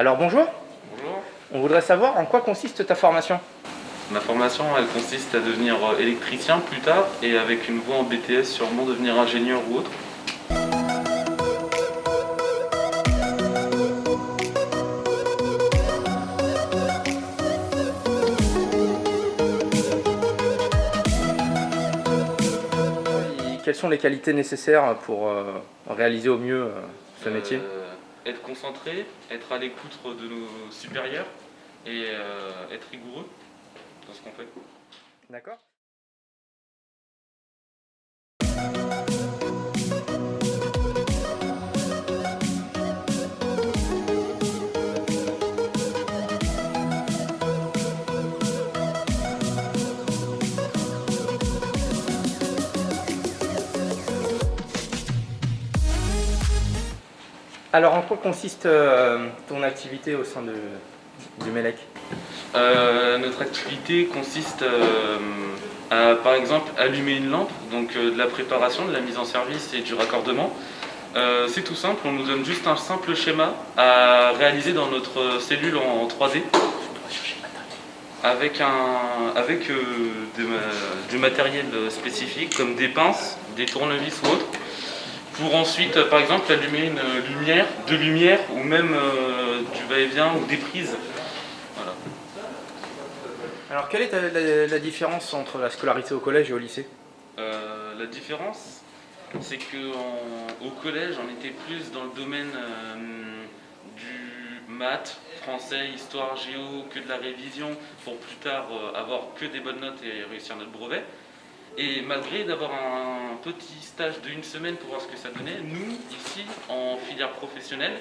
Alors bonjour, Bonjour. on voudrait savoir en quoi consiste ta formation. Ma formation, elle consiste à devenir électricien plus tard et avec une voie en BTS sûrement devenir ingénieur ou autre. Et quelles sont les qualités nécessaires pour réaliser au mieux ce métier? Être concentré, être à l'écoute de nos supérieurs et être rigoureux dans ce qu'on fait. D'accord. Alors en quoi consiste ton activité au sein du MELEC? Notre activité consiste à, par exemple, allumer une lampe, donc de la préparation, de la mise en service et du raccordement. C'est tout simple, on nous donne juste un simple schéma à réaliser dans notre cellule en 3D avec du matériel spécifique comme des pinces, des tournevis ou autres, pour ensuite par exemple allumer une lumière, deux lumières ou même du va-et-vient ou des prises. Voilà. Alors quelle est la différence entre la scolarité au collège et au lycée? La différence, c'est qu'au collège, on était plus dans le domaine du maths, français, histoire, géo, que de la révision, pour plus tard avoir que des bonnes notes et réussir notre brevet. Et malgré d'avoir un petit stage d'1 semaine pour voir ce que ça donnait, nous, ici, en filière professionnelle,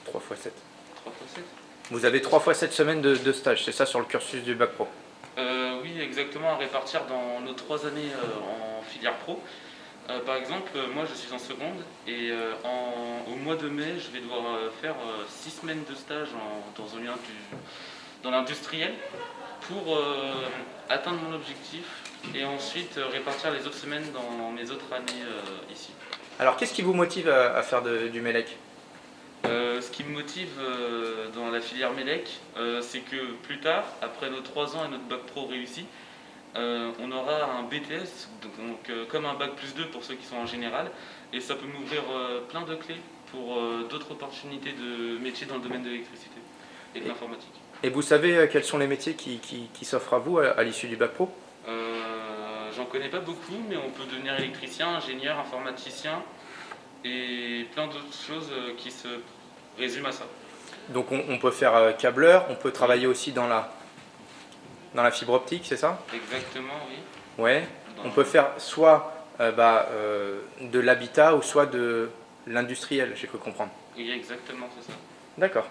3 fois 7. 3 fois 7. Vous avez 3 fois 7 semaines de stage, c'est ça sur le cursus du bac pro? Oui, exactement, à répartir dans nos 3 années en filière pro. Par exemple, moi je suis en seconde et au mois de mai, je vais devoir faire 6 semaines de stage dans l'industriel pour atteindre mon objectif et ensuite répartir les autres semaines dans mes autres années ici. Alors qu'est-ce qui vous motive à faire du MELEC? Ce qui me motive dans la filière MELEC, c'est que plus tard, après nos 3 ans et notre bac pro réussi, on aura un BTS, donc comme un bac plus 2 pour ceux qui sont en général, et ça peut m'ouvrir plein de clés pour d'autres opportunités de métiers dans le domaine de l'électricité et de l'informatique. Et vous savez quels sont les métiers qui s'offrent à vous à l'issue du bac pro? J'en connais pas beaucoup, mais on peut devenir électricien, ingénieur, informaticien et plein d'autres choses qui se résument à ça. Donc on peut faire câbleur, on peut travailler aussi dans la fibre optique, c'est ça? Exactement, oui. Ouais. On peut faire soit de l'habitat ou soit de l'industriel, j'ai cru comprendre. Oui, exactement, c'est ça. D'accord.